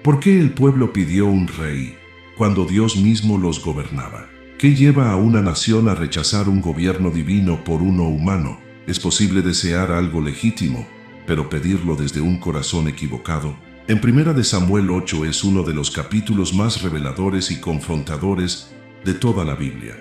¿Por qué el pueblo pidió un rey cuando Dios mismo los gobernaba? ¿Qué lleva a una nación a rechazar un gobierno divino por uno humano? Es posible desear algo legítimo, pero pedirlo desde un corazón equivocado. En 1 Samuel 8 es uno de los capítulos más reveladores y confrontadores de toda la Biblia.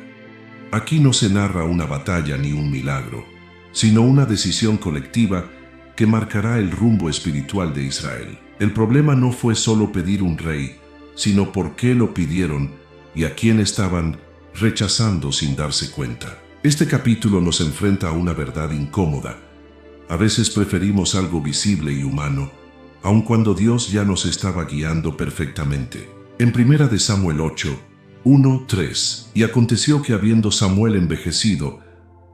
Aquí no se narra una batalla ni un milagro, sino una decisión colectiva que marcará el rumbo espiritual de Israel. El problema no fue solo pedir un rey, sino por qué lo pidieron y a quién estaban rechazando sin darse cuenta. Este capítulo nos enfrenta a una verdad incómoda. A veces preferimos algo visible y humano, aun cuando Dios ya nos estaba guiando perfectamente. En 1 Samuel 8, 1-3, y aconteció que habiendo Samuel envejecido,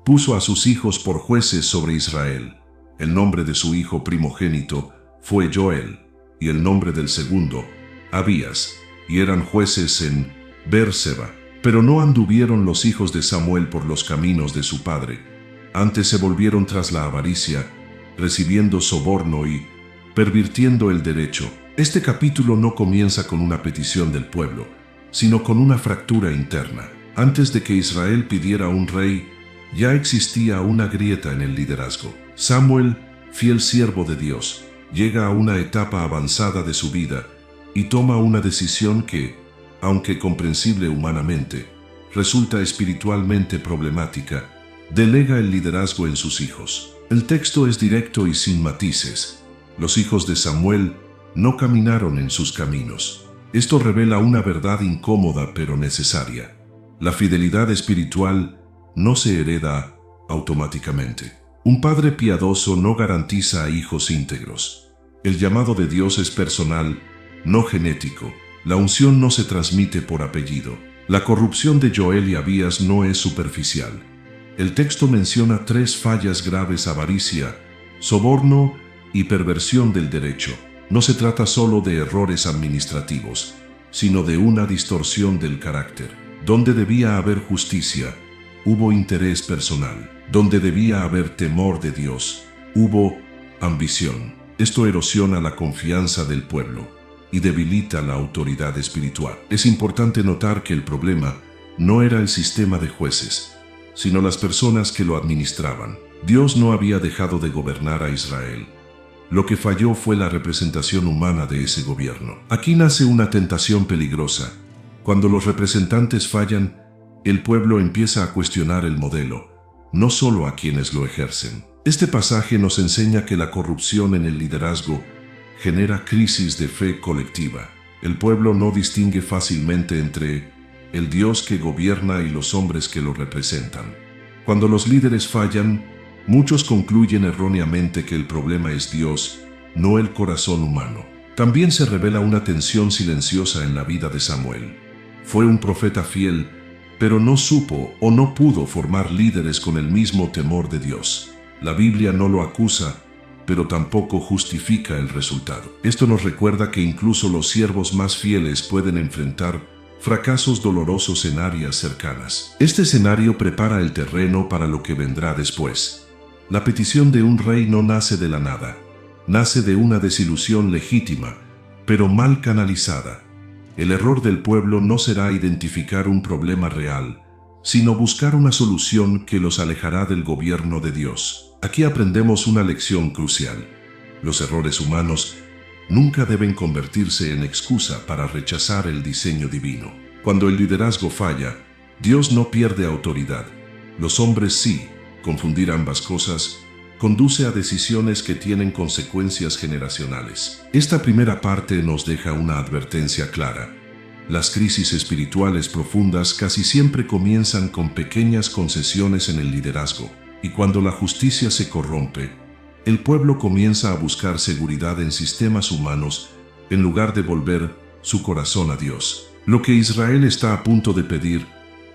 puso a sus hijos por jueces sobre Israel. El nombre de su hijo primogénito fue Joel, y el nombre del segundo, Abías, y eran jueces en Beer-seba. Pero no anduvieron los hijos de Samuel por los caminos de su padre, antes se volvieron tras la avaricia, recibiendo soborno y pervirtiendo el derecho. Este capítulo no comienza con una petición del pueblo, sino con una fractura interna. Antes de que Israel pidiera un rey, ya existía una grieta en el liderazgo. Samuel, fiel siervo de Dios, llega a una etapa avanzada de su vida y toma una decisión que, aunque comprensible humanamente, resulta espiritualmente problemática. Delega el liderazgo en sus hijos. El texto es directo y sin matices. Los hijos de Samuel no caminaron en sus caminos. Esto revela una verdad incómoda pero necesaria. La fidelidad espiritual no se hereda automáticamente. Un padre piadoso no garantiza a hijos íntegros. El llamado de Dios es personal, no genético. La unción no se transmite por apellido. La corrupción de Joel y Abías no es superficial. El texto menciona 3 fallas graves: avaricia, soborno y perversión del derecho. No se trata solo de errores administrativos, sino de una distorsión del carácter. Donde debía haber justicia, hubo interés personal. Donde debía haber temor de Dios, hubo ambición. Esto erosiona la confianza del pueblo y debilita la autoridad espiritual. Es importante notar que el problema no era el sistema de jueces, sino las personas que lo administraban. Dios no había dejado de gobernar a Israel. Lo que falló fue la representación humana de ese gobierno. Aquí nace una tentación peligrosa. Cuando los representantes fallan, el pueblo empieza a cuestionar el modelo, no solo a quienes lo ejercen. Este pasaje nos enseña que la corrupción en el liderazgo genera crisis de fe colectiva. El pueblo no distingue fácilmente entre el Dios que gobierna y los hombres que lo representan. Cuando los líderes fallan, muchos concluyen erróneamente que el problema es Dios, no el corazón humano. También se revela una tensión silenciosa en la vida de Samuel. Fue un profeta fiel, pero no supo o no pudo formar líderes con el mismo temor de Dios. La Biblia no lo acusa, pero tampoco justifica el resultado. Esto nos recuerda que incluso los siervos más fieles pueden enfrentar fracasos dolorosos en áreas cercanas. Este escenario prepara el terreno para lo que vendrá después. La petición de un rey no nace de la nada, nace de una desilusión legítima, pero mal canalizada. El error del pueblo no será identificar un problema real, sino buscar una solución que los alejará del gobierno de Dios. Aquí aprendemos una lección crucial. Los errores humanos nunca deben convertirse en excusa para rechazar el diseño divino. Cuando el liderazgo falla, Dios no pierde autoridad. Los hombres sí. Confundir ambas cosas conduce a decisiones que tienen consecuencias generacionales. Esta primera parte nos deja una advertencia clara. Las crisis espirituales profundas casi siempre comienzan con pequeñas concesiones en el liderazgo, y cuando la justicia se corrompe, el pueblo comienza a buscar seguridad en sistemas humanos en lugar de volver su corazón a Dios. Lo que Israel está a punto de pedir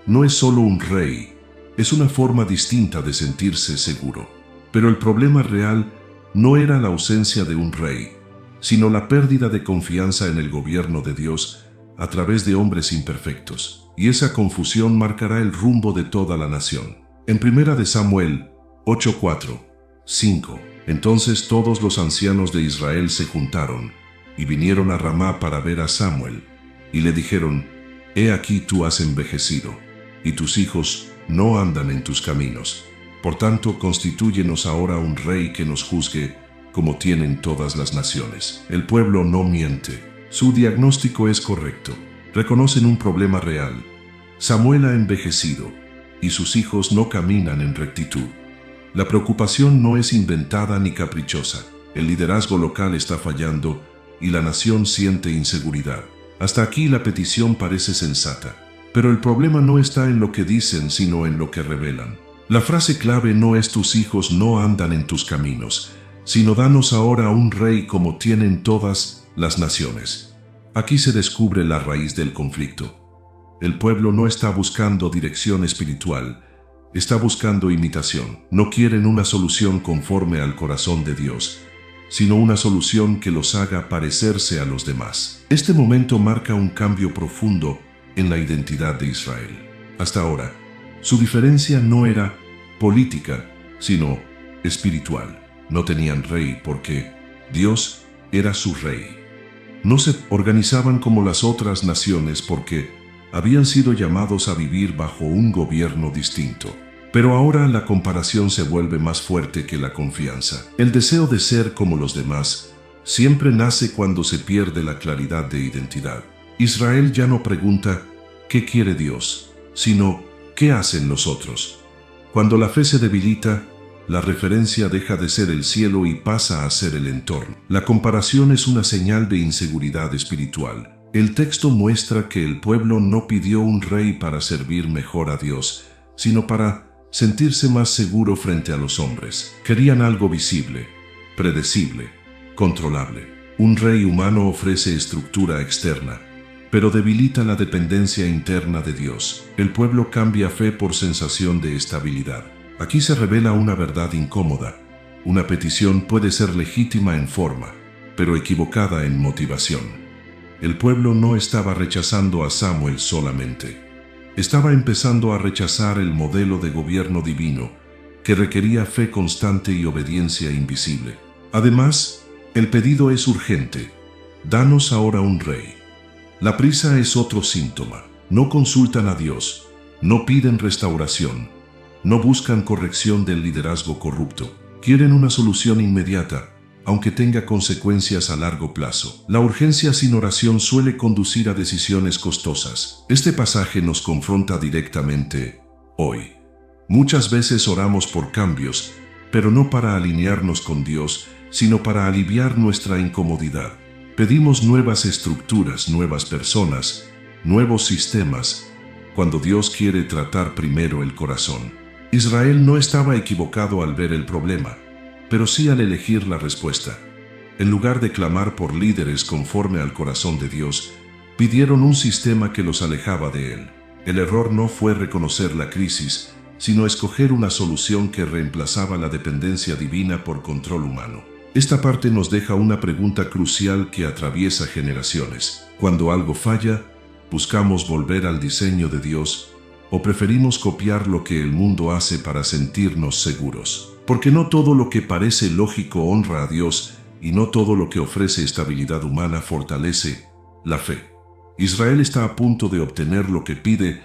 no es solo un rey, es una forma distinta de sentirse seguro. Pero el problema real no era la ausencia de un rey, sino la pérdida de confianza en el gobierno de Dios a través de hombres imperfectos. Y esa confusión marcará el rumbo de toda la nación. En 1 Samuel 8:4-5, entonces todos los ancianos de Israel se juntaron, y vinieron a Ramá para ver a Samuel, y le dijeron: He aquí tú has envejecido, y tus hijos no andan en tus caminos. Por tanto, constitúyenos ahora un rey que nos juzgue, como tienen todas las naciones. El pueblo no miente. Su diagnóstico es correcto. Reconocen un problema real. Samuel ha envejecido, y sus hijos no caminan en rectitud. La preocupación no es inventada ni caprichosa. El liderazgo local está fallando, y la nación siente inseguridad. Hasta aquí la petición parece sensata. Pero el problema no está en lo que dicen, sino en lo que revelan. La frase clave no es tus hijos no andan en tus caminos, sino danos ahora un rey como tienen todas las naciones. Aquí se descubre la raíz del conflicto. El pueblo no está buscando dirección espiritual, está buscando imitación. No quieren una solución conforme al corazón de Dios, sino una solución que los haga parecerse a los demás. Este momento marca un cambio profundo en la identidad de Israel. Hasta ahora, su diferencia no era política, sino espiritual. No tenían rey porque Dios era su rey. No se organizaban como las otras naciones porque habían sido llamados a vivir bajo un gobierno distinto. Pero ahora la comparación se vuelve más fuerte que la confianza. El deseo de ser como los demás siempre nace cuando se pierde la claridad de identidad. Israel ya no pregunta ¿qué quiere Dios?, sino ¿qué hacen los otros? Cuando la fe se debilita, la referencia deja de ser el cielo y pasa a ser el entorno. La comparación es una señal de inseguridad espiritual. El texto muestra que el pueblo no pidió un rey para servir mejor a Dios, sino para sentirse más seguro frente a los hombres. Querían algo visible, predecible, controlable. Un rey humano ofrece estructura externa, pero debilita la dependencia interna de Dios. El pueblo cambia fe por sensación de estabilidad. Aquí se revela una verdad incómoda. Una petición puede ser legítima en forma, pero equivocada en motivación. El pueblo no estaba rechazando a Samuel solamente. Estaba empezando a rechazar el modelo de gobierno divino, que requería fe constante y obediencia invisible. Además, el pedido es urgente. Danos ahora un rey. La prisa es otro síntoma. No consultan a Dios, no piden restauración, no buscan corrección del liderazgo corrupto. Quieren una solución inmediata, aunque tenga consecuencias a largo plazo. La urgencia sin oración suele conducir a decisiones costosas. Este pasaje nos confronta directamente hoy. Muchas veces oramos por cambios, pero no para alinearnos con Dios, sino para aliviar nuestra incomodidad. Pedimos nuevas estructuras, nuevas personas, nuevos sistemas, cuando Dios quiere tratar primero el corazón. Israel no estaba equivocado al ver el problema, pero sí al elegir la respuesta. En lugar de clamar por líderes conforme al corazón de Dios, pidieron un sistema que los alejaba de Él. El error no fue reconocer la crisis, sino escoger una solución que reemplazaba la dependencia divina por control humano. Esta parte nos deja una pregunta crucial que atraviesa generaciones. Cuando algo falla, ¿buscamos volver al diseño de Dios o preferimos copiar lo que el mundo hace para sentirnos seguros? Porque no todo lo que parece lógico honra a Dios y no todo lo que ofrece estabilidad humana fortalece la fe. Israel está a punto de obtener lo que pide,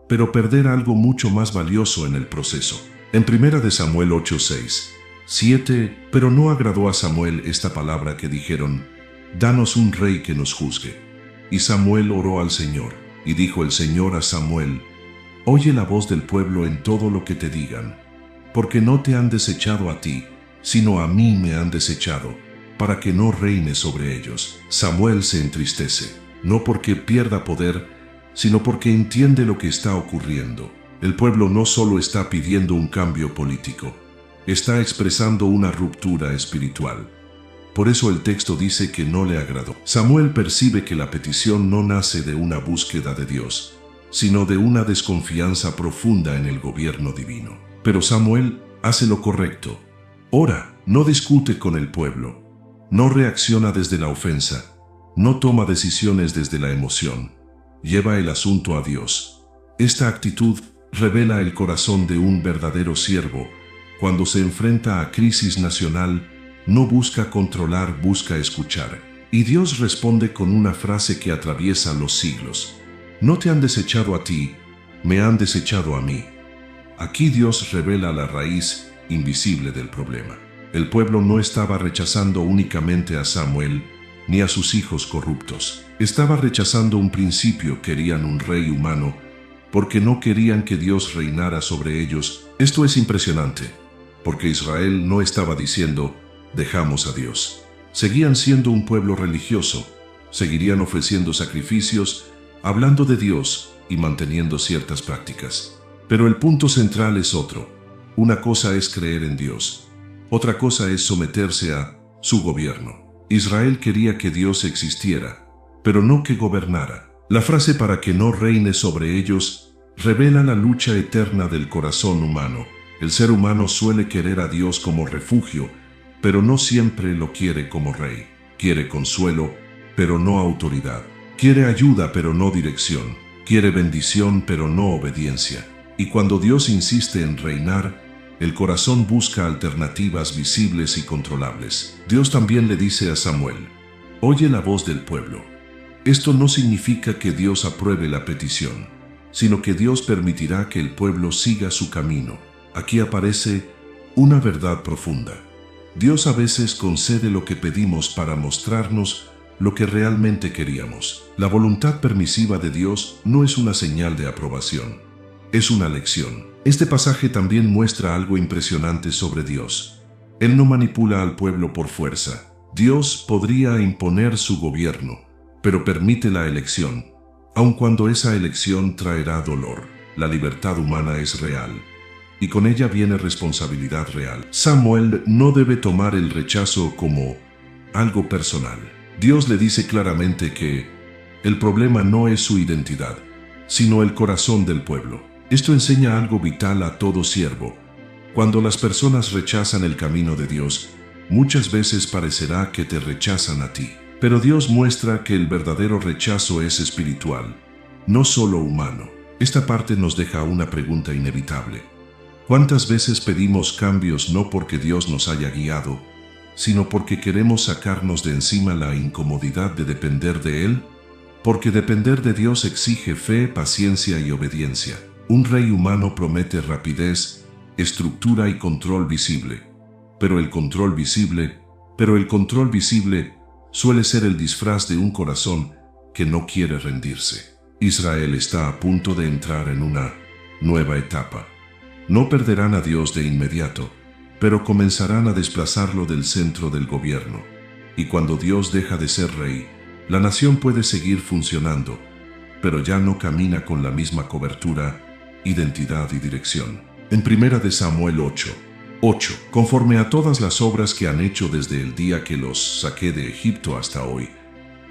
pero perder algo mucho más valioso en el proceso. En 1 Samuel 8:6-7, pero no agradó a Samuel esta palabra que dijeron: danos un rey que nos juzgue. Y Samuel oró al Señor, y dijo el Señor a Samuel: oye la voz del pueblo en todo lo que te digan, porque no te han desechado a ti, sino a mí me han desechado, para que no reine sobre ellos. Samuel se entristece, no porque pierda poder, sino porque entiende lo que está ocurriendo. El pueblo no solo está pidiendo un cambio político, está expresando una ruptura espiritual. Por eso el texto dice que no le agradó. Samuel percibe que la petición no nace de una búsqueda de Dios, sino de una desconfianza profunda en el gobierno divino. Pero Samuel hace lo correcto. Ora, no discute con el pueblo, no reacciona desde la ofensa, no toma decisiones desde la emoción, lleva el asunto a Dios. Esta actitud revela el corazón de un verdadero siervo. Cuando se enfrenta a crisis nacional, no busca controlar, busca escuchar. Y Dios responde con una frase que atraviesa los siglos. No te han desechado a ti, me han desechado a mí. Aquí Dios revela la raíz invisible del problema. El pueblo no estaba rechazando únicamente a Samuel ni a sus hijos corruptos. Estaba rechazando un principio, querían un rey humano, porque no querían que Dios reinara sobre ellos. Esto es impresionante, porque Israel no estaba diciendo, dejamos a Dios. Seguían siendo un pueblo religioso, seguirían ofreciendo sacrificios, hablando de Dios y manteniendo ciertas prácticas. Pero el punto central es otro. Una cosa es creer en Dios, otra cosa es someterse a su gobierno. Israel quería que Dios existiera, pero no que gobernara. La frase para que no reine sobre ellos revela la lucha eterna del corazón humano. El ser humano suele querer a Dios como refugio, pero no siempre lo quiere como rey. Quiere consuelo, pero no autoridad. Quiere ayuda, pero no dirección. Quiere bendición, pero no obediencia. Y cuando Dios insiste en reinar, el corazón busca alternativas visibles y controlables. Dios también le dice a Samuel, oye la voz del pueblo. Esto no significa que Dios apruebe la petición, sino que Dios permitirá que el pueblo siga su camino. Aquí aparece una verdad profunda. Dios a veces concede lo que pedimos para mostrarnos lo que realmente queríamos. La voluntad permisiva de Dios no es una señal de aprobación, es una lección. Este pasaje también muestra algo impresionante sobre Dios. Él no manipula al pueblo por fuerza. Dios podría imponer su gobierno, pero permite la elección, aun cuando esa elección traerá dolor. La libertad humana es real, y con ella viene responsabilidad real. Samuel no debe tomar el rechazo como algo personal. Dios le dice claramente que el problema no es su identidad, sino el corazón del pueblo. Esto enseña algo vital a todo siervo. Cuando las personas rechazan el camino de Dios, muchas veces parecerá que te rechazan a ti. Pero Dios muestra que el verdadero rechazo es espiritual, no solo humano. Esta parte nos deja una pregunta inevitable. ¿Cuántas veces pedimos cambios no porque Dios nos haya guiado, sino porque queremos sacarnos de encima la incomodidad de depender de Él? Porque depender de Dios exige fe, paciencia y obediencia. Un rey humano promete rapidez, estructura y control visible. Pero el control visible suele ser el disfraz de un corazón que no quiere rendirse. Israel está a punto de entrar en una nueva etapa. No perderán a Dios de inmediato, pero comenzarán a desplazarlo del centro del gobierno. Y cuando Dios deja de ser rey, la nación puede seguir funcionando, pero ya no camina con la misma cobertura, identidad y dirección. En 1 Samuel 8, conforme a todas las obras que han hecho desde el día que los saqué de Egipto hasta hoy,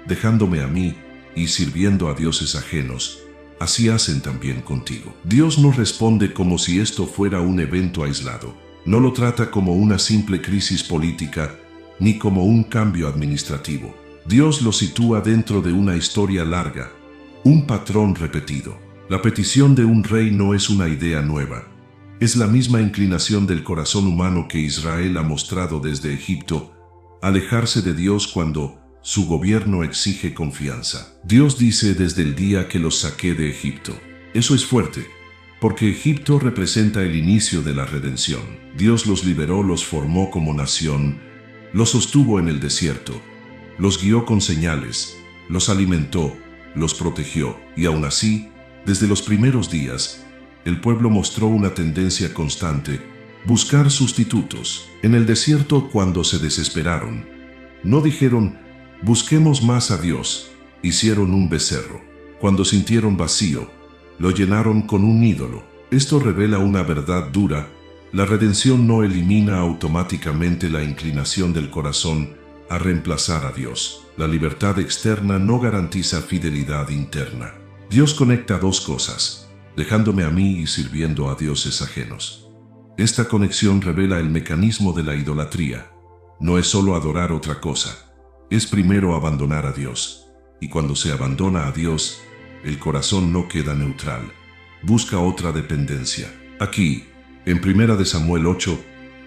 dejándome a mí y sirviendo a dioses ajenos, así hacen también contigo. Dios no responde como si esto fuera un evento aislado. No lo trata como una simple crisis política, ni como un cambio administrativo. Dios lo sitúa dentro de una historia larga, un patrón repetido. La petición de un rey no es una idea nueva. Es la misma inclinación del corazón humano que Israel ha mostrado desde Egipto, alejarse de Dios cuando su gobierno exige confianza. Dios dice desde el día que los saqué de Egipto. Eso es fuerte, porque Egipto representa el inicio de la redención. Dios los liberó, los formó como nación, los sostuvo en el desierto, los guió con señales, los alimentó, los protegió, y aún así, desde los primeros días, el pueblo mostró una tendencia constante, buscar sustitutos. En el desierto, cuando se desesperaron, no dijeron, busquemos más a Dios, hicieron un becerro. Cuando sintieron vacío, lo llenaron con un ídolo. Esto revela una verdad dura. La redención no elimina automáticamente la inclinación del corazón a reemplazar a Dios. La libertad externa no garantiza fidelidad interna. Dios conecta dos cosas, dejándome a mí y sirviendo a dioses ajenos. Esta conexión revela el mecanismo de la idolatría. No es solo adorar otra cosa, es primero abandonar a Dios. Y cuando se abandona a Dios, el corazón no queda neutral, busca otra dependencia. Aquí, en 1 Samuel 8,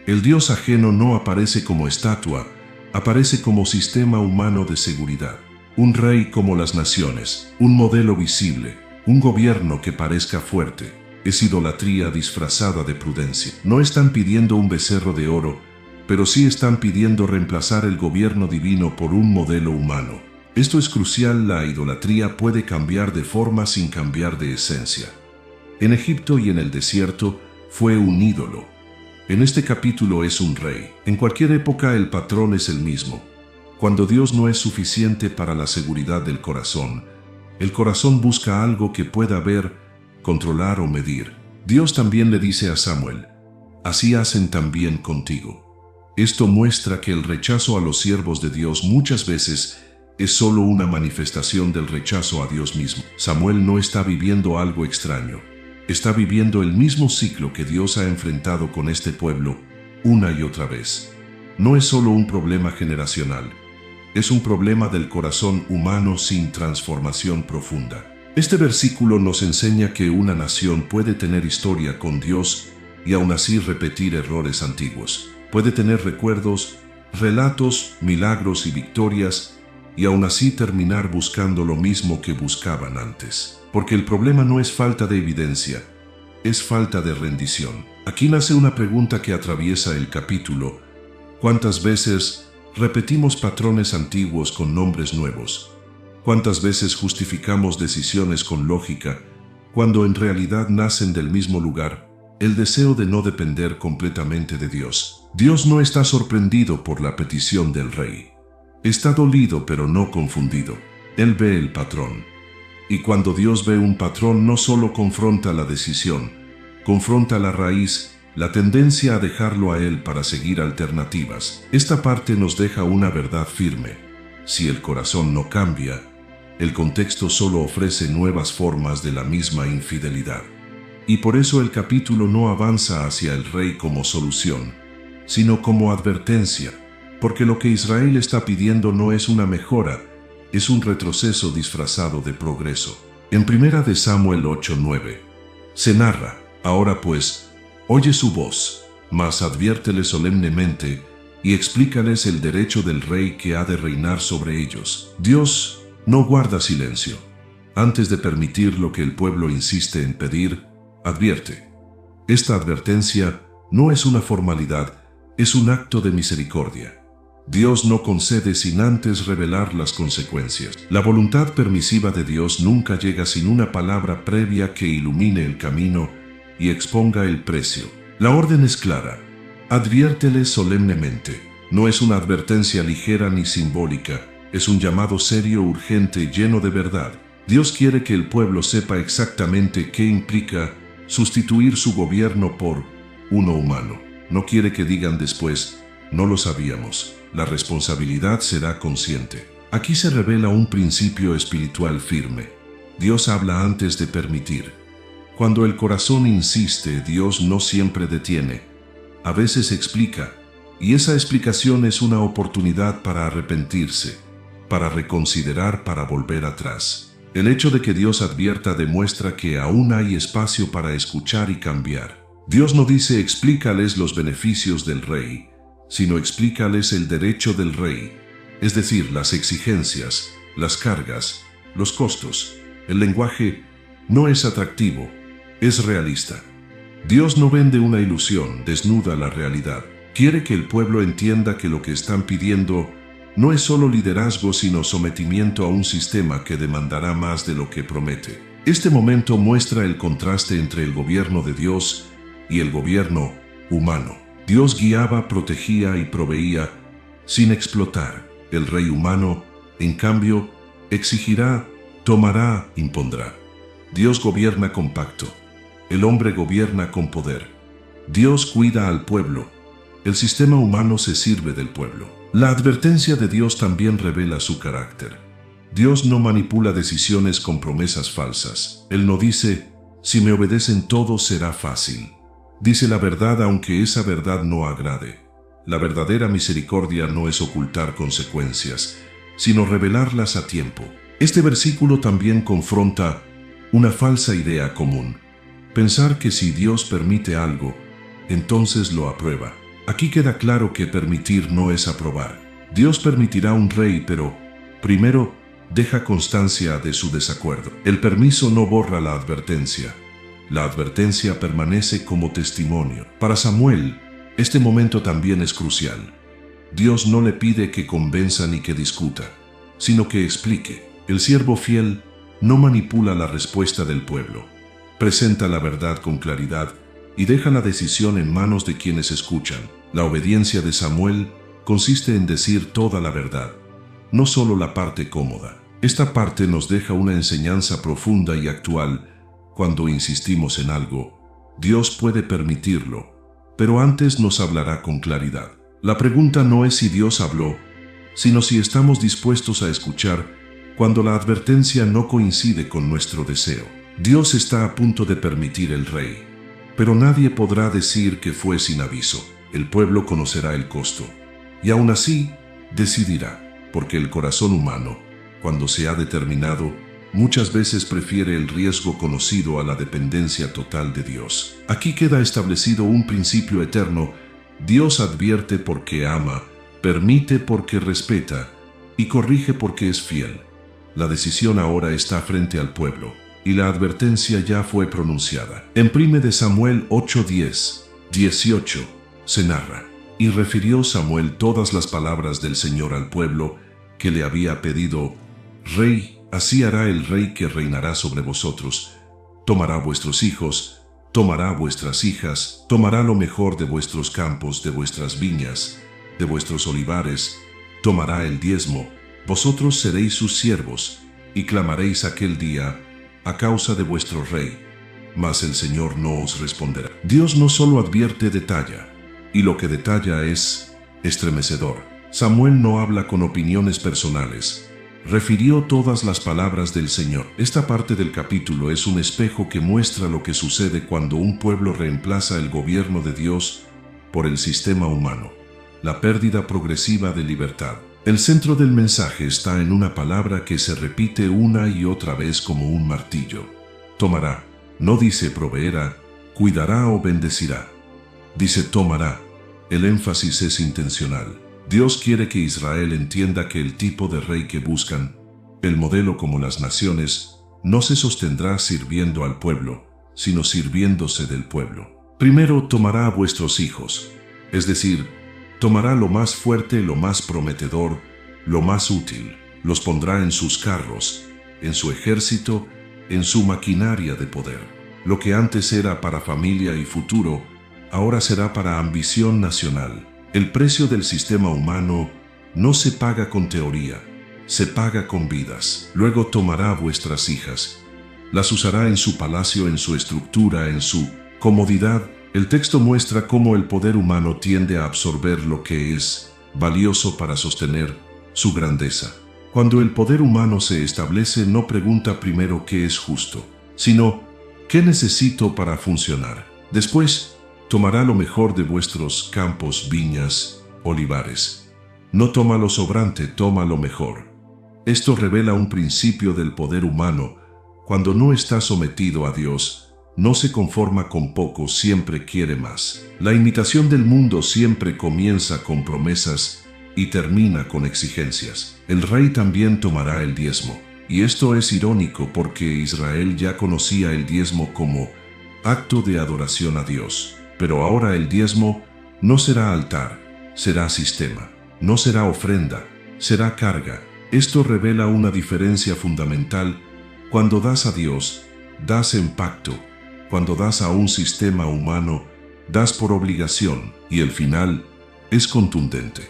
el Dios ajeno no aparece como estatua Aparece como sistema humano de seguridad. Un rey como las naciones, un modelo visible, un gobierno que parezca fuerte. Es idolatría disfrazada de prudencia. No están pidiendo un becerro de oro, pero sí están pidiendo reemplazar el gobierno divino por un modelo humano. Esto es crucial, la idolatría puede cambiar de forma sin cambiar de esencia. En Egipto y en el desierto fue un ídolo. En este capítulo es un rey. En cualquier época el patrón es el mismo. Cuando Dios no es suficiente para la seguridad del corazón, el corazón busca algo que pueda ver, controlar o medir. Dios también le dice a Samuel: así hacen también contigo. Esto muestra que el rechazo a los siervos de Dios muchas veces es solo una manifestación del rechazo a Dios mismo. Samuel no está viviendo algo extraño. Está viviendo el mismo ciclo que Dios ha enfrentado con este pueblo una y otra vez. No es solo un problema generacional. Es un problema del corazón humano sin transformación profunda. Este versículo nos enseña que una nación puede tener historia con Dios y aún así repetir errores antiguos. Puede tener recuerdos, relatos, milagros y victorias, y aún así terminar buscando lo mismo que buscaban antes. Porque el problema no es falta de evidencia, es falta de rendición. Aquí nace una pregunta que atraviesa el capítulo: ¿cuántas veces repetimos patrones antiguos con nombres nuevos? ¿Cuántas veces justificamos decisiones con lógica, cuando en realidad nacen del mismo lugar, el deseo de no depender completamente de Dios? Dios no está sorprendido por la petición del rey. Está dolido pero no confundido. Él ve el patrón. Y cuando Dios ve un patrón, no solo confronta la decisión, confronta la raíz, la tendencia a dejarlo a Él para seguir alternativas. Esta parte nos deja una verdad firme. Si el corazón no cambia, el contexto solo ofrece nuevas formas de la misma infidelidad. Y por eso el capítulo no avanza hacia el rey como solución, sino como advertencia, porque lo que Israel está pidiendo no es una mejora, es un retroceso disfrazado de progreso. En 1 de Samuel 8:9 se narra: ahora pues, oye su voz, mas adviértele solemnemente y explícales el derecho del rey que ha de reinar sobre ellos. Dios no guarda silencio. Antes de permitir lo que el pueblo insiste en pedir, advierte. Esta advertencia no es una formalidad, es un acto de misericordia. Dios no concede sin antes revelar las consecuencias. La voluntad permisiva de Dios nunca llega sin una palabra previa que ilumine el camino y exponga el precio. La orden es clara: adviérteles solemnemente. No es una advertencia ligera ni simbólica, es un llamado serio, urgente, lleno de verdad. Dios quiere que el pueblo sepa exactamente qué implica sustituir su gobierno por uno humano. No quiere que digan después: no lo sabíamos. La responsabilidad será consciente. Aquí se revela un principio espiritual firme. Dios habla antes de permitir. Cuando el corazón insiste, Dios no siempre detiene. A veces explica, y esa explicación es una oportunidad para arrepentirse, para reconsiderar, para volver atrás. El hecho de que Dios advierta demuestra que aún hay espacio para escuchar y cambiar. Dios no dice: explícales los beneficios del rey, sino explícales el derecho del rey, es decir, las exigencias, las cargas, los costos. El lenguaje no es atractivo, es realista. Dios no vende una ilusión, desnuda la realidad. Quiere que el pueblo entienda que lo que están pidiendo no es solo liderazgo, sino sometimiento a un sistema que demandará más de lo que promete. Este momento muestra el contraste entre el gobierno de Dios y el gobierno humano. Dios guiaba, protegía y proveía sin explotar. El rey humano, en cambio, exigirá, tomará, impondrá. Dios gobierna con pacto. El hombre gobierna con poder. Dios cuida al pueblo. El sistema humano se sirve del pueblo. La advertencia de Dios también revela su carácter. Dios no manipula decisiones con promesas falsas. Él no dice: si me obedecen todo será fácil. Dice la verdad aunque esa verdad no agrade. La verdadera misericordia no es ocultar consecuencias, sino revelarlas a tiempo. Este versículo también confronta una falsa idea común: pensar que si Dios permite algo, entonces lo aprueba. Aquí queda claro que permitir no es aprobar. Dios permitirá un rey, pero primero deja constancia de su desacuerdo. El permiso no borra la advertencia. La advertencia permanece como testimonio. Para Samuel, este momento también es crucial. Dios no le pide que convenza ni que discuta, sino que explique. El siervo fiel no manipula la respuesta del pueblo. Presenta la verdad con claridad y deja la decisión en manos de quienes escuchan. La obediencia de Samuel consiste en decir toda la verdad, no solo la parte cómoda. Esta parte nos deja una enseñanza profunda y actual. Cuando insistimos en algo, Dios puede permitirlo, pero antes nos hablará con claridad. La pregunta no es si Dios habló, sino si estamos dispuestos a escuchar cuando la advertencia no coincide con nuestro deseo. Dios está a punto de permitir el rey, pero nadie podrá decir que fue sin aviso. El pueblo conocerá el costo, y aún así decidirá, porque el corazón humano, cuando se ha determinado, muchas veces prefiere el riesgo conocido a la dependencia total de Dios. Aquí queda establecido un principio eterno: Dios advierte porque ama, permite porque respeta y corrige porque es fiel. La decisión ahora está frente al pueblo y la advertencia ya fue pronunciada. En 1 Samuel 8:10, 18 se narra: y refirió Samuel todas las palabras del Señor al pueblo que le había pedido: Rey, así hará el rey que reinará sobre vosotros. Tomará vuestros hijos, tomará vuestras hijas, tomará lo mejor de vuestros campos, de vuestras viñas, de vuestros olivares, tomará el diezmo. Vosotros seréis sus siervos, y clamaréis aquel día a causa de vuestro rey, mas el Señor no os responderá. Dios no solo advierte, detalla, y lo que detalla es estremecedor. Samuel no habla con opiniones personales. Refirió todas las palabras del Señor. Esta parte del capítulo es un espejo que muestra lo que sucede cuando un pueblo reemplaza el gobierno de Dios por el sistema humano, la pérdida progresiva de libertad. El centro del mensaje está en una palabra que se repite una y otra vez como un martillo. Tomará. No dice proveerá, cuidará o bendecirá. Dice tomará. El énfasis es intencional. Dios quiere que Israel entienda que el tipo de rey que buscan, el modelo como las naciones, no se sostendrá sirviendo al pueblo, sino sirviéndose del pueblo. Primero tomará a vuestros hijos, es decir, tomará lo más fuerte, lo más prometedor, lo más útil. Los pondrá en sus carros, en su ejército, en su maquinaria de poder. Lo que antes era para familia y futuro, ahora será para ambición nacional. El precio del sistema humano no se paga con teoría, se paga con vidas. Luego tomará vuestras hijas. Las usará en su palacio, en su estructura, en su comodidad. El texto muestra cómo el poder humano tiende a absorber lo que es valioso para sostener su grandeza. Cuando el poder humano se establece, no pregunta primero qué es justo, sino qué necesito para funcionar. Después, tomará lo mejor de vuestros campos, viñas, olivares. No toma lo sobrante, toma lo mejor. Esto revela un principio del poder humano. Cuando no está sometido a Dios, no se conforma con poco, siempre quiere más. La imitación del mundo siempre comienza con promesas y termina con exigencias. El rey también tomará el diezmo. Y esto es irónico porque Israel ya conocía el diezmo como acto de adoración a Dios. Pero ahora el diezmo no será altar, será sistema. No será ofrenda, será carga. Esto revela una diferencia fundamental. Cuando das a Dios, das en pacto. Cuando das a un sistema humano, das por obligación. Y el final es contundente.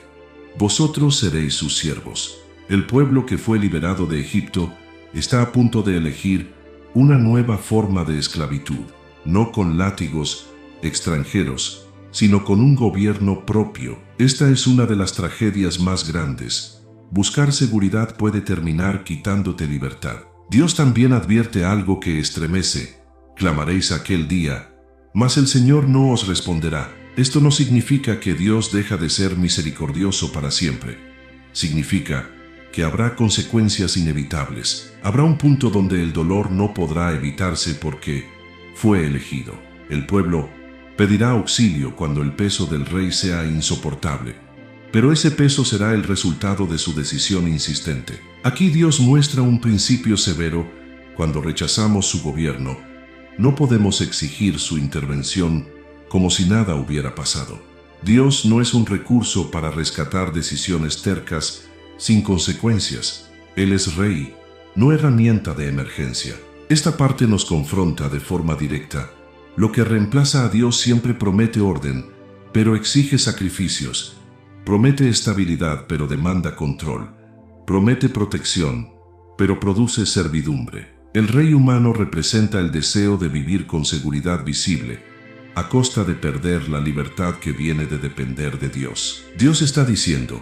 Vosotros seréis sus siervos. El pueblo que fue liberado de Egipto está a punto de elegir una nueva forma de esclavitud, no con látigos extranjeros, sino con un gobierno propio. Esta es una de las tragedias más grandes. Buscar seguridad puede terminar quitándote libertad. Dios también advierte algo que estremece: clamaréis aquel día, mas el Señor no os responderá. Esto no significa que Dios deja de ser misericordioso para siempre. Significa que habrá consecuencias inevitables. Habrá un punto donde el dolor no podrá evitarse porque fue elegido. El pueblo pedirá auxilio cuando el peso del rey sea insoportable. pero ese peso será el resultado de su decisión insistente. Aquí Dios muestra un principio severo. Cuando rechazamos su gobierno, no podemos exigir su intervención como si nada hubiera pasado. Dios no es un recurso para rescatar decisiones tercas sin consecuencias. Él es rey, no herramienta de emergencia. Esta parte nos confronta de forma directa. Lo que reemplaza a Dios siempre promete orden, pero exige sacrificios. Promete estabilidad, pero demanda control. Promete protección, pero produce servidumbre. El rey humano representa el deseo de vivir con seguridad visible, a costa de perder la libertad que viene de depender de Dios. Dios está diciendo,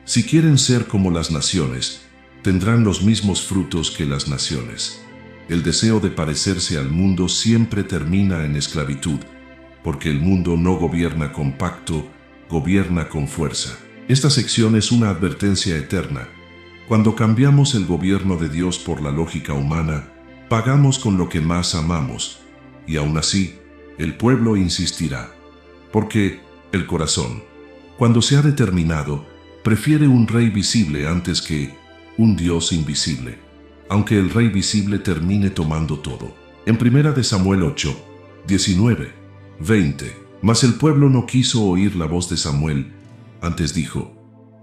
si quieren ser como las naciones, tendrán los mismos frutos que las naciones. El deseo de parecerse al mundo siempre termina en esclavitud, porque el mundo no gobierna con pacto, gobierna con fuerza. Esta sección es una advertencia eterna. Cuando cambiamos el gobierno de Dios por la lógica humana, pagamos con lo que más amamos, y aún así, el pueblo insistirá. Porque el corazón, cuando se ha determinado, prefiere un rey visible antes que un Dios invisible, aunque el rey visible termine tomando todo. En 1 Samuel 8, 19, 20, mas el pueblo no quiso oír la voz de Samuel, antes dijo,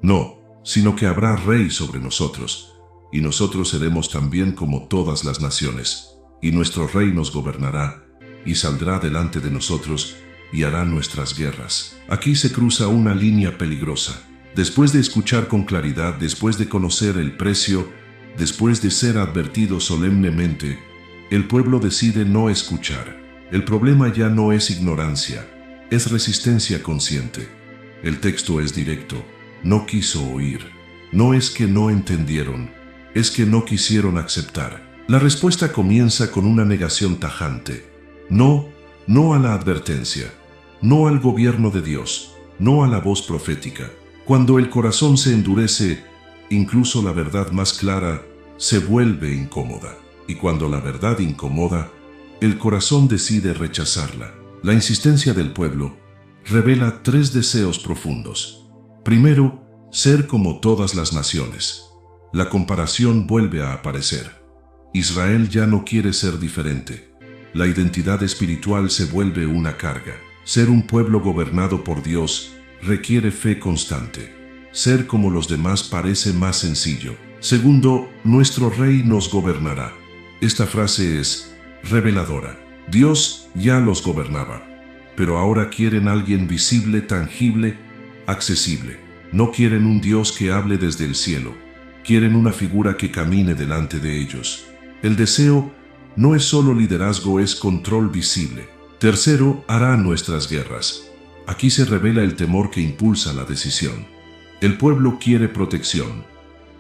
no, sino que habrá rey sobre nosotros, y nosotros seremos también como todas las naciones, y nuestro rey nos gobernará, y saldrá delante de nosotros, y hará nuestras guerras. Aquí se cruza una línea peligrosa. Después de escuchar con claridad, después de conocer el precio, después de ser advertido solemnemente, el pueblo decide no escuchar. El problema ya no es ignorancia, es resistencia consciente. El texto es directo, no quiso oír. No es que no entendieron, es que no quisieron aceptar. La respuesta comienza con una negación tajante. No, no a la advertencia, no al gobierno de Dios, no a la voz profética. Cuando el corazón se endurece, incluso la verdad más clara se vuelve incómoda. Y cuando la verdad incomoda, el corazón decide rechazarla. La insistencia del pueblo revela tres deseos profundos. Primero, ser como todas las naciones. La comparación vuelve a aparecer. Israel ya no quiere ser diferente. La identidad espiritual se vuelve una carga. Ser un pueblo gobernado por Dios requiere fe constante. Ser como los demás parece más sencillo. Segundo, nuestro rey nos gobernará. Esta frase es reveladora. Dios ya los gobernaba, pero ahora quieren alguien visible, tangible, accesible. No quieren un Dios que hable desde el cielo. Quieren una figura que camine delante de ellos. El deseo no es solo liderazgo, es control visible. Tercero, hará nuestras guerras. Aquí se revela el temor que impulsa la decisión. El pueblo quiere protección,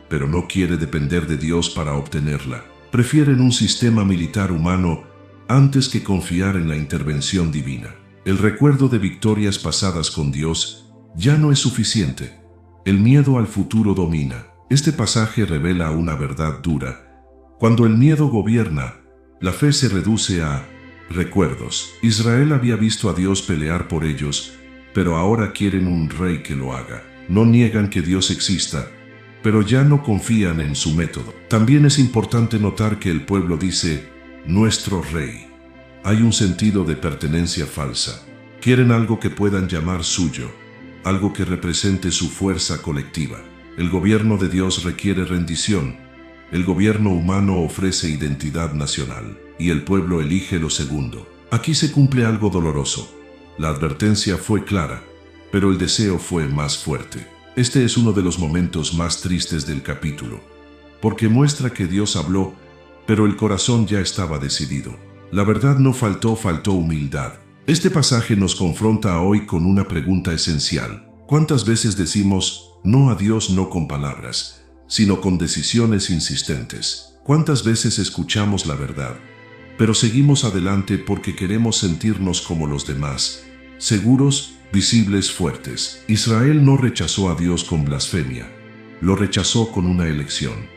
pero no quiere depender de Dios para obtenerla. Prefieren un sistema militar humano antes que confiar en la intervención divina. El recuerdo de victorias pasadas con Dios ya no es suficiente. El miedo al futuro domina. Este pasaje revela una verdad dura. Cuando el miedo gobierna, la fe se reduce a recuerdos. Israel había visto a Dios pelear por ellos, pero ahora quieren un rey que lo haga. No niegan que Dios exista, pero ya no confían en su método. También es importante notar que el pueblo dice, nuestro rey. Hay un sentido de pertenencia falsa. Quieren algo que puedan llamar suyo, algo que represente su fuerza colectiva. El gobierno de Dios requiere rendición. El gobierno humano ofrece identidad nacional, y el pueblo elige lo segundo. Aquí se cumple algo doloroso. La advertencia fue clara, pero el deseo fue más fuerte. Este es uno de los momentos más tristes del capítulo, porque muestra que Dios habló, pero el corazón ya estaba decidido. La verdad no faltó, faltó humildad. Este pasaje nos confronta hoy con una pregunta esencial. ¿Cuántas veces decimos no a Dios no con palabras, sino con decisiones insistentes? ¿Cuántas veces escuchamos la verdad, pero seguimos adelante porque queremos sentirnos como los demás, seguros, visibles, fuertes? Israel no rechazó a Dios con blasfemia, lo rechazó con una elección.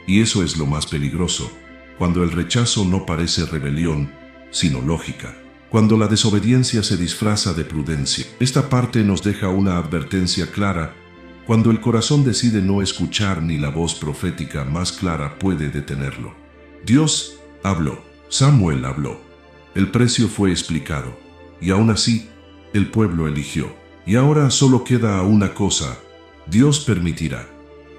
Y eso es lo más peligroso, cuando el rechazo no parece rebelión, sino lógica. Cuando la desobediencia se disfraza de prudencia. Esta parte nos deja una advertencia clara. Cuando el corazón decide no escuchar, ni la voz profética más clara puede detenerlo. Dios habló, Samuel habló, el precio fue explicado, y aún así, el pueblo eligió. Y ahora solo queda una cosa: Dios permitirá,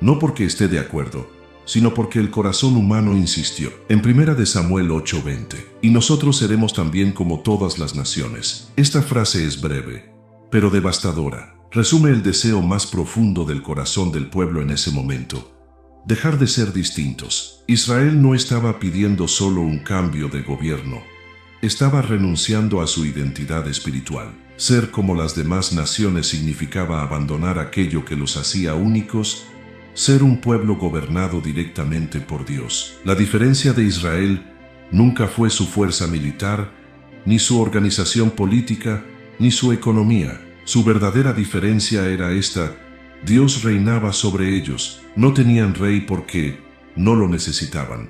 no porque esté de acuerdo, sino porque el corazón humano insistió. En 1 Samuel 8:20, y nosotros seremos también como todas las naciones. Esta frase es breve, pero devastadora. Resume el deseo más profundo del corazón del pueblo en ese momento: dejar de ser distintos. Israel no estaba pidiendo solo un cambio de gobierno, estaba renunciando a su identidad espiritual. Ser como las demás naciones significaba abandonar aquello que los hacía únicos, ser un pueblo gobernado directamente por Dios. La diferencia de Israel nunca fue su fuerza militar, ni su organización política, ni su economía. Su verdadera diferencia era esta: Dios reinaba sobre ellos. No tenían rey porque no lo necesitaban.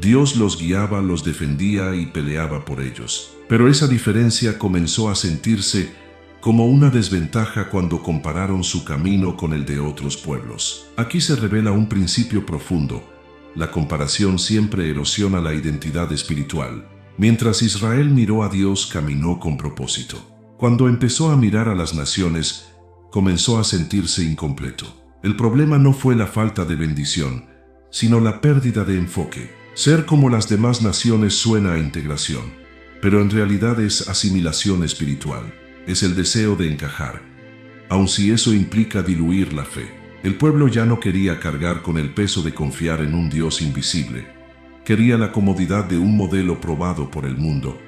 Dios los guiaba, los defendía y peleaba por ellos. Pero esa diferencia comenzó a sentirse como una desventaja cuando compararon su camino con el de otros pueblos. Aquí se revela un principio profundo: la comparación siempre erosiona la identidad espiritual. Mientras Israel miró a Dios, caminó con propósito. Cuando empezó a mirar a las naciones, comenzó a sentirse incompleto. El problema no fue la falta de bendición, sino la pérdida de enfoque. Ser como las demás naciones suena a integración, pero en realidad es asimilación espiritual. Es el deseo de encajar, aun si eso implica diluir la fe. El pueblo ya no quería cargar con el peso de confiar en un Dios invisible. Quería la comodidad de un modelo probado por el mundo,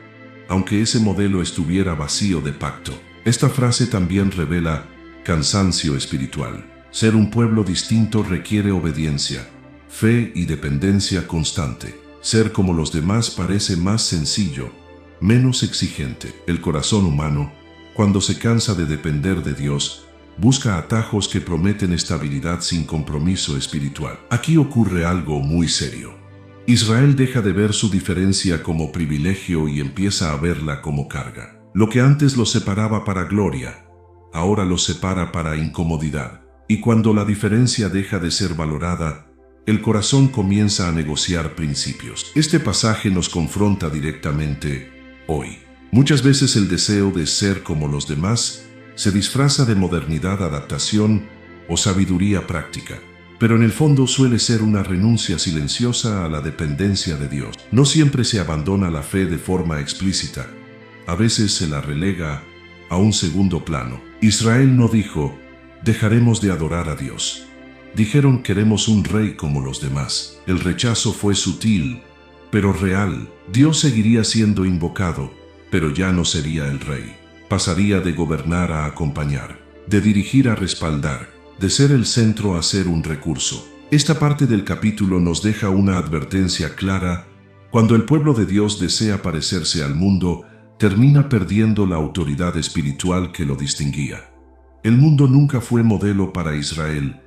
aunque ese modelo estuviera vacío de pacto. Esta frase también revela cansancio espiritual. Ser un pueblo distinto requiere obediencia, fe y dependencia constante. Ser como los demás parece más sencillo, menos exigente. El corazón humano, cuando se cansa de depender de Dios, busca atajos que prometen estabilidad sin compromiso espiritual. Aquí ocurre algo muy serio. Israel deja de ver su diferencia como privilegio y empieza a verla como carga. Lo que antes los separaba para gloria, ahora los separa para incomodidad. Y cuando la diferencia deja de ser valorada, el corazón comienza a negociar principios. Este pasaje nos confronta directamente hoy. Muchas veces el deseo de ser como los demás se disfraza de modernidad, adaptación o sabiduría práctica, pero en el fondo suele ser una renuncia silenciosa a la dependencia de Dios. No siempre se abandona la fe de forma explícita, a veces se la relega a un segundo plano. Israel no dijo: dejaremos de adorar a Dios. Dijeron: queremos un rey como los demás. El rechazo fue sutil, pero real. Dios seguiría siendo invocado, pero ya no sería el rey. Pasaría de gobernar a acompañar, de dirigir a respaldar, de ser el centro a ser un recurso. Esta parte del capítulo nos deja una advertencia clara: cuando el pueblo de Dios desea parecerse al mundo, termina perdiendo la autoridad espiritual que lo distinguía. El mundo nunca fue modelo para Israel.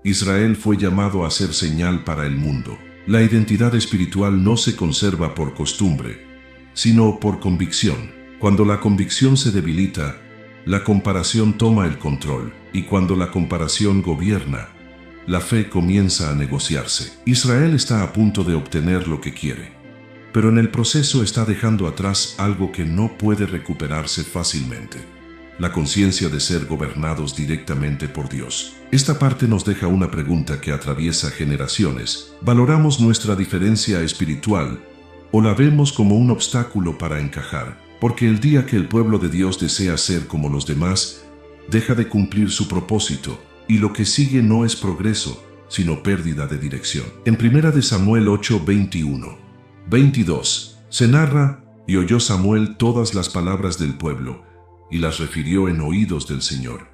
Israel fue llamado a ser señal para el mundo. La identidad espiritual no se conserva por costumbre, sino por convicción. Cuando la convicción se debilita, la comparación toma el control, y cuando la comparación gobierna, la fe comienza a negociarse. Israel está a punto de obtener lo que quiere, pero en el proceso está dejando atrás algo que no puede recuperarse fácilmente: la conciencia de ser gobernados directamente por Dios. Esta parte nos deja una pregunta que atraviesa generaciones. ¿Valoramos nuestra diferencia espiritual o la vemos como un obstáculo para encajar? Porque el día que el pueblo de Dios desea ser como los demás, deja de cumplir su propósito, y lo que sigue no es progreso, sino pérdida de dirección. En 1 Samuel 8, 21, 22, se narra: y oyó Samuel todas las palabras del pueblo, y las refirió en oídos del Señor.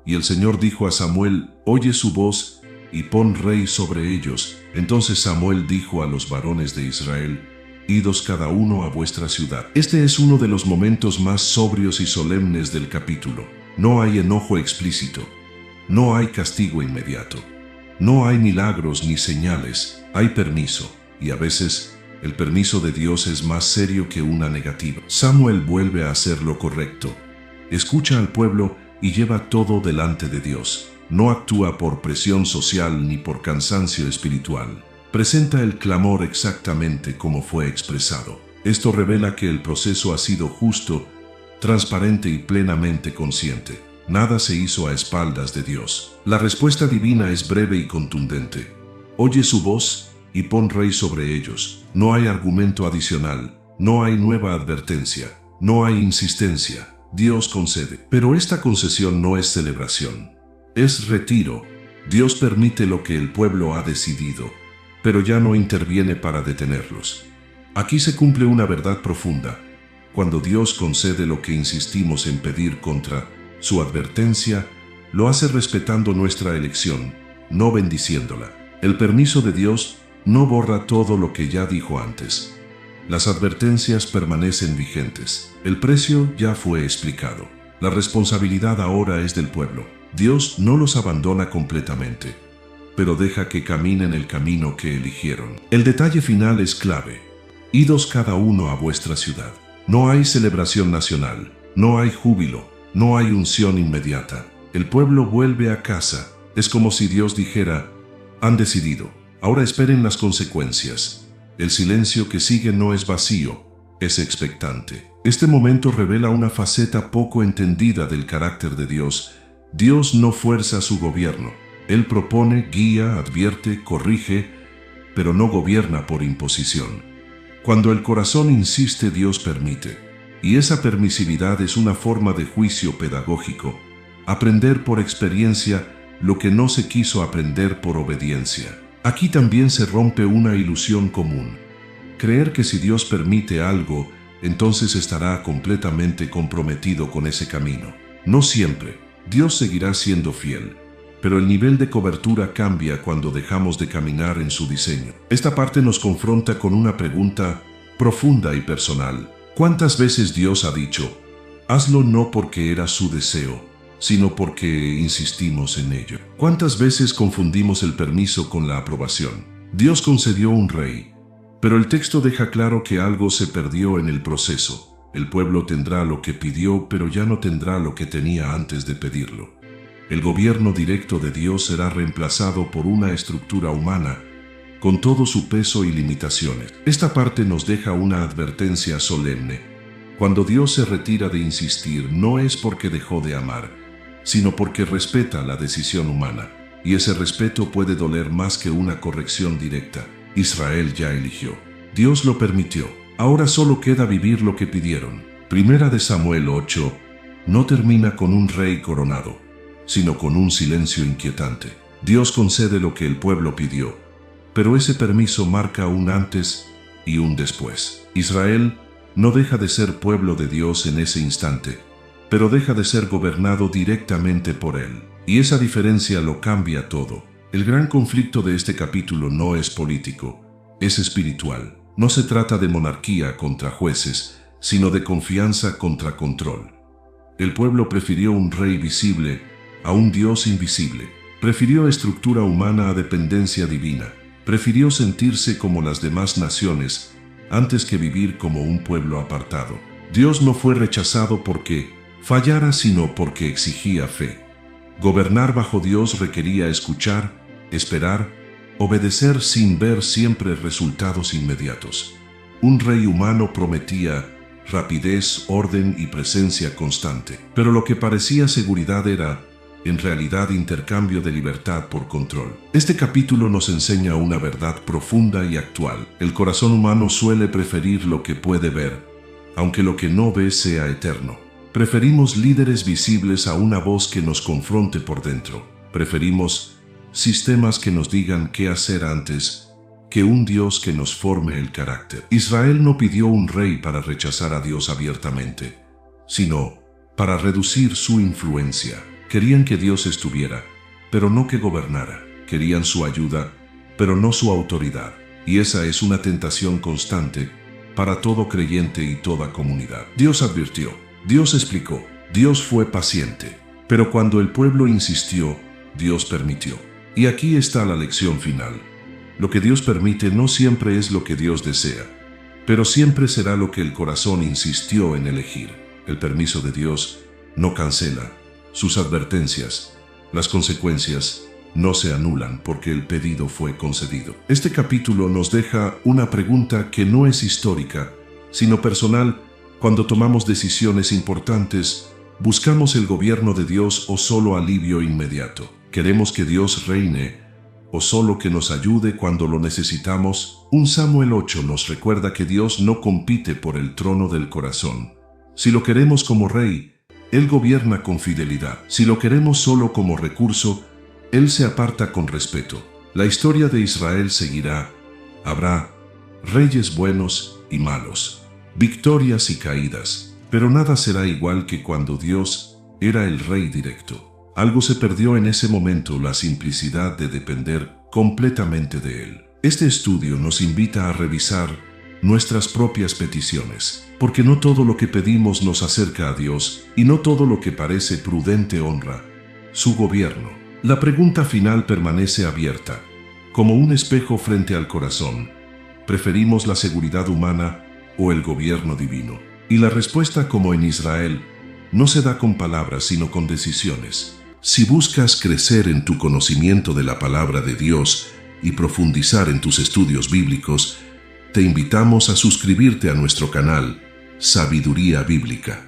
Y el Señor dijo a Samuel: oye su voz, y pon rey sobre ellos. Entonces Samuel dijo a los varones de Israel: idos cada uno a vuestra ciudad. Este es uno de los momentos más sobrios y solemnes del capítulo. No hay enojo explícito, no hay castigo inmediato, no hay milagros ni señales, hay permiso, y a veces el permiso de Dios es más serio que una negativa. Samuel vuelve a hacer lo correcto, escucha al pueblo y lleva todo delante de Dios. no actúa por presión social ni por cansancio espiritual. Presenta el clamor exactamente como fue expresado. Esto revela que el proceso ha sido justo, transparente y plenamente consciente. Nada se hizo a espaldas de Dios. La respuesta divina es breve y contundente. Oye su voz y pon rey sobre ellos. No hay argumento adicional, no hay nueva advertencia, no hay insistencia. Dios concede. Pero esta concesión no es celebración, es retiro. Dios permite lo que el pueblo ha decidido, pero ya no interviene para detenerlos. Aquí se cumple una verdad profunda. Cuando Dios concede lo que insistimos en pedir contra su advertencia, lo hace respetando nuestra elección, no bendiciéndola. El permiso de Dios no borra todo lo que ya dijo antes. Las advertencias permanecen vigentes. El precio ya fue explicado. La responsabilidad ahora es del pueblo. Dios no los abandona completamente, pero deja que caminen el camino que eligieron. El detalle final es clave. Idos cada uno a vuestra ciudad. No hay celebración nacional, no hay júbilo, no hay unción inmediata. El pueblo vuelve a casa. Es como si Dios dijera: han decidido, ahora esperen las consecuencias. El silencio que sigue no es vacío, es expectante. Este momento revela una faceta poco entendida del carácter de Dios. Dios no fuerza su gobierno. Él propone, guía, advierte, corrige, pero no gobierna por imposición. Cuando el corazón insiste, Dios permite. Y esa permisividad es una forma de juicio pedagógico. Aprender por experiencia lo que no se quiso aprender por obediencia. Aquí también se rompe una ilusión común. Creer que si Dios permite algo, entonces estará completamente comprometido con ese camino. No siempre. Dios seguirá siendo fiel, pero el nivel de cobertura cambia cuando dejamos de caminar en su diseño. Esta parte nos confronta con una pregunta profunda y personal. ¿Cuántas veces Dios ha dicho: hazlo no porque era su deseo, sino porque insistimos en ello? ¿Cuántas veces confundimos el permiso con la aprobación? Dios concedió un rey, pero el texto deja claro que algo se perdió en el proceso. El pueblo tendrá lo que pidió, pero ya no tendrá lo que tenía antes de pedirlo. El gobierno directo de Dios será reemplazado por una estructura humana, con todo su peso y limitaciones. Esta parte nos deja una advertencia solemne. Cuando Dios se retira de insistir, no es porque dejó de amar, sino porque respeta la decisión humana, y ese respeto puede doler más que una corrección directa. Israel ya eligió. Dios lo permitió. Ahora solo queda vivir lo que pidieron. Primera de Samuel 8 no termina con un rey coronado, sino con un silencio inquietante. Dios concede lo que el pueblo pidió, pero ese permiso marca un antes y un después. Israel no deja de ser pueblo de Dios en ese instante, pero deja de ser gobernado directamente por Él. Y esa diferencia lo cambia todo. El gran conflicto de este capítulo no es político, es espiritual. No se trata de monarquía contra jueces, sino de confianza contra control. El pueblo prefirió un rey visible a un Dios invisible. Prefirió estructura humana a dependencia divina. Prefirió sentirse como las demás naciones antes que vivir como un pueblo apartado. Dios no fue rechazado porque fallara, sino porque exigía fe. Gobernar bajo Dios requería escuchar, esperar, obedecer sin ver siempre resultados inmediatos. Un rey humano prometía rapidez, orden y presencia constante, pero lo que parecía seguridad era, en realidad, intercambio de libertad por control. Este capítulo nos enseña una verdad profunda y actual. El corazón humano suele preferir lo que puede ver, aunque lo que no ve sea eterno. Preferimos líderes visibles a una voz que nos confronte por dentro. Preferimos sistemas que nos digan qué hacer antes que un Dios que nos forme el carácter. Israel no pidió un rey para rechazar a Dios abiertamente, sino para reducir su influencia. Querían que Dios estuviera, pero no que gobernara. Querían su ayuda, pero no su autoridad. Y esa es una tentación constante para todo creyente y toda comunidad. Dios advirtió, Dios explicó, Dios fue paciente, pero cuando el pueblo insistió, Dios permitió. Y aquí está la lección final. Lo que Dios permite no siempre es lo que Dios desea, pero siempre será lo que el corazón insistió en elegir. El permiso de Dios no cancela sus advertencias, Las consecuencias no se anulan porque el pedido fue concedido. Este capítulo nos deja una pregunta que no es histórica, sino personal. Cuando tomamos decisiones importantes, ¿buscamos el gobierno de Dios o solo alivio inmediato? ¿Queremos que Dios reine o solo que nos ayude cuando lo necesitamos? 1 Samuel 8 nos recuerda que Dios no compite por el trono del corazón. Si lo queremos como rey, Él gobierna con fidelidad. Si lo queremos solo como recurso, Él se aparta con respeto. La historia de Israel seguirá. Habrá reyes buenos y malos, victorias y caídas, pero nada será igual que cuando Dios era el rey directo. Algo se perdió en ese momento, la simplicidad de depender completamente de Él. Este estudio nos invita a revisar nuestras propias peticiones, porque no todo lo que pedimos nos acerca a Dios y no todo lo que parece prudente honra su gobierno. La pregunta final permanece abierta, como un espejo frente al corazón. ¿Preferimos la seguridad humana o el gobierno divino? Y la respuesta, como en Israel, no se da con palabras sino con decisiones. Si buscas crecer en tu conocimiento de la palabra de Dios y profundizar en tus estudios bíblicos, te invitamos a suscribirte a nuestro canal Sabiduría Bíblica.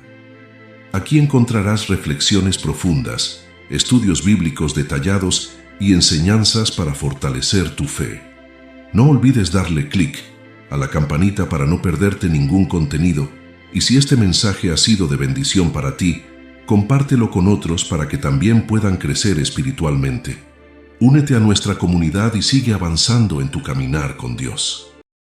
Aquí encontrarás reflexiones profundas, estudios bíblicos detallados y enseñanzas para fortalecer tu fe. No olvides darle clic a la campanita para no perderte ningún contenido, y si este mensaje ha sido de bendición para ti, compártelo con otros para que también puedan crecer espiritualmente. Únete a nuestra comunidad y sigue avanzando en tu caminar con Dios.